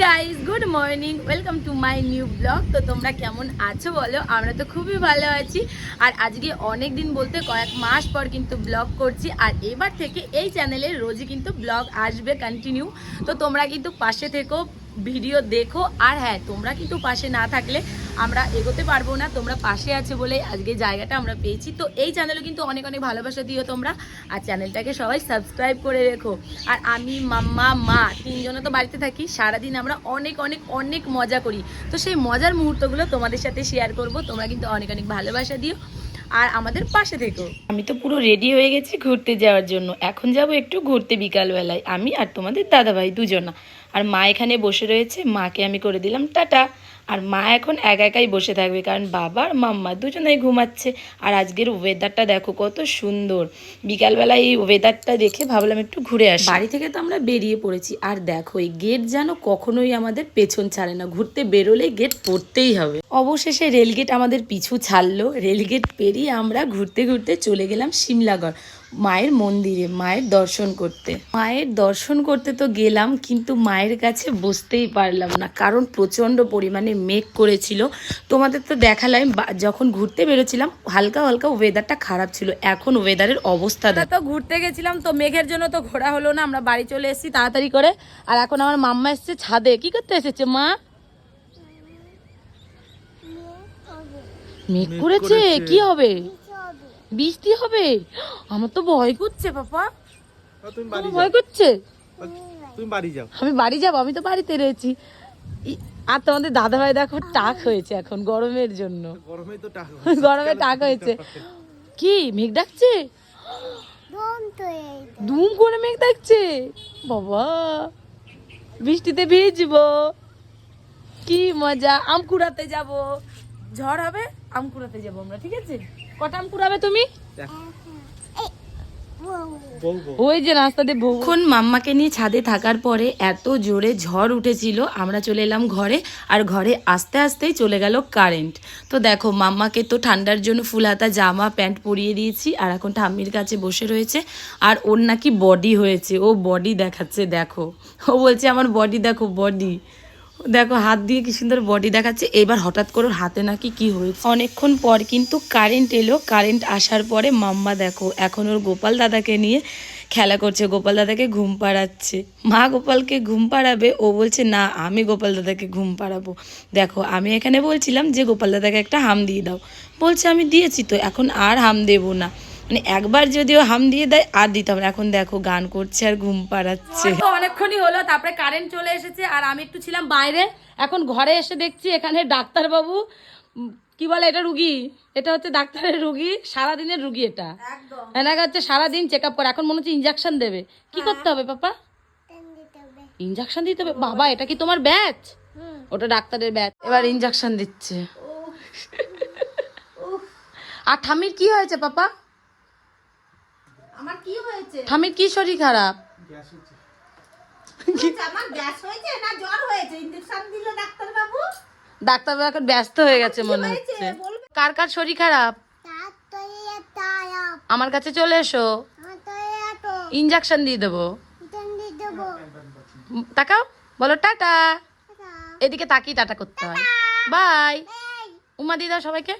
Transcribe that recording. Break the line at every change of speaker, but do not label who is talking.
Guys, good morning, welcome to my new blog. তো তোমরা কেমন আছো বলো? আমরা তো খুবই ভালো আছি। আর আজকে অনেক দিন বলতে কয়েক মাস পর কিন্তু ব্লগ করছি। আর এবার থেকে এই চ্যানেলে রোজই কিন্তু ব্লগ আসবে কন্টিনিউ। তো তোমরা কিন্তু পাশে থেকো, ভিডিও দেখো। আর হ্যাঁ, তোমরা কিন্তু পাশে না থাকলে আমরা এগোতে পারবো না। তোমরা পাশে আছে বলে আজকে জায়গাটা আমরা পেয়েছি। তো এই চ্যানেলে কিন্তু অনেক অনেক ভালোবাসা দিও তোমরা। আর চ্যানেলটাকে সবাই সাবস্ক্রাইব করে রেখো। আর আমি, মাম্মা, মা তিনজনে তো বাড়িতে থাকি। সারাদিন আমরা অনেক অনেক অনেক মজা করি। তো সেই মজার মুহূর্তগুলো তোমাদের সাথে শেয়ার করব। তোমরা কিন্তু অনেক অনেক ভালোবাসা দিও আর আমাদের পাশে থেকো। আমি তো পুরো রেডি হয়ে গেছি ঘুরতে যাওয়ার জন্য। এখন যাব একটু ঘুরতে বিকালবেলায়, আমি আর তোমাদের দাদাভাই দুজনা। আর মা এখানে বসে রয়েছে, মাকে আমি করে দিলাম টাটা। আর মা এখন একা একাই বসে থাকবে, কারণ বাবা আর মাম্মা দুজনেই ঘুমাচ্ছে। আর আজকের ওয়েদারটা দেখো কত সুন্দর। বিকালবেলা এই ওয়েদারটা দেখে ভাবলাম একটু ঘুরে আসি। বাড়ি থেকে তো আমরা বেরিয়ে পড়েছি। আর দেখো এই গেট যেন কখনোই আমাদের পেছন ছাড়ে না, ঘুরতে বেরোলে গেট পড়তেই হবে। অবশেষে রেলগেট আমাদের পিছু ছাড়লো। রেলগেট পেরিয়ে আমরা ঘুরতে ঘুরতে চলে গেলাম শিমলাগড় মায়ের মন্দিরে, মায়ের দর্শন করতে। মায়ের দর্শন করতে তো গেলাম, কিন্তু মায়ের কাছে বসতেই পারলাম না, কারণ প্রচণ্ড পরিমাণে মেঘ করেছিল। তোমাদের তো দেখালাম যখন ঘুরতে বেরোছিলাম হালকা হালকা ওয়েদারটা খারাপ ছিল। এখন ওয়েদারের অবস্থা তো ঘুরতে গেছিলাম তো মেঘের জন্য তো ঘোরা হলো না, আমরা বাড়ি চলে এসেছি তাড়াতাড়ি করে। আর এখন আমার মাম্মা এসেছে ছাদে। কি করতে এসেছে মা? মেঘ করেছে, কি হবে? বৃষ্টি হবে? আমার তো ভয় করছে পাপা। তুমি ভয় করছে?
তুমি বাড়ি যাও।
আমি বাড়ি যাবো? আমি তো বাড়িতে রয়েছি। আর তোমাদের দাদা ভাই দেখো টাক হয়েছে এখন গরমের জন্য। গরমে টাক হয়েছে। কি মেঘ ডাকছে? দুম করে মেঘ ডাকছে বাবা। বৃষ্টিতে ভিজবো, কি মজা। আম কুড়াতে যাব, ঝড় হবে, আম কুড়াতে যাবো আমরা। ঠিক আছে, কটা আম কুড়াবে তুমি? ওই যে রাস্তা দিয়ে বহুক্ষণ মাম্মাকে নিয়ে ছাদে থাকার পরে এত জোরে ঝড় উঠেছিল, আমরা চলে এলাম ঘরে। আর ঘরে আস্তে আস্তেই চলে গেল কারেন্ট। তো দেখো মাম্মাকে তো ঠান্ডার জন্য ফুল হাতা জামা প্যান্ট পরিয়ে দিয়েছি। আর এখন ঠাম্মির কাছে বসে রয়েছে। আর ওর নাকি বডি হয়েছে, ও বডি দেখাচ্ছে। দেখো, ও বলছে আমার বডি দেখো, বডি দেখো, হাত দিয়ে কি সুন্দর বডি দেখাচ্ছে। এবার হঠাৎ করে হাতে নাকি কি হয়েছে। অনেকক্ষণ পর কিন্তু কারেন্ট এলো। কারেন্ট আসার পরে মাম্মা দেখো এখন ওর গোপাল দাদাকে নিয়ে খেলা করছে, গোপাল দাদাকে ঘুম পাড়াচ্ছে। মা গোপালকে ঘুম পাড়াবে, ও বলছে না আমি গোপাল দাদাকে ঘুম পাড়াবো। দেখো আমি এখানে বলছিলাম যে গোপাল দাদাকে একটা হাম দিয়ে দাও, বলছে আমি দিয়েছি তো, এখন আর হাম দেবো না। মানে একবার যদিও হাম দিয়ে দেয় আর দিতাম না। এখন দেখো গান করছে আর ঘুম পাড়াচ্ছে। অনেকক্ষণই হলো, তারপরে কারেন্ট চলে এসেছে। আর আমি একটু ছিলাম বাইরে, এখন ঘরে এসে দেখছি এখানে ডাক্তারবাবু কি বলে, এটা রুগী, এটা হচ্ছে ডাক্তারের রুগী, সারাদিনের রুগী। এটা এনাকে হচ্ছে সারাদিন চেক আপ করে। এখন মনে হচ্ছে ইঞ্জেকশন দেবে। কি করতে হবে পাপা? ইঞ্জেকশন দিতে হবে? বাবা এটা কি তোমার ব্যাচ? ওটা ডাক্তারের ব্যাচ। এবার ইঞ্জেকশন দিচ্ছে। আর ঠামির কি হয়েছে পাপা?
আমার কি হয়েছে?
ঠামির কি শরীর খারাপ?
আমার গ্যাস হয়েছে না জ্বর হয়েছে? ইনজেকশন দিল ডাক্তার বাবু।
ডাক্তার বাবু এখন ব্যস্ত হয়ে গেছে মনে হচ্ছে। কার কার শরীর খারাপ? আমার কাছে চলে এসো, ইনজেকশন দিয়ে দেবো। তাকাও, বলো টাটা। এদিকে তাকিয়ে টাটা করতে হয়। বাই। উমা দিয়ে দাও সবাইকে।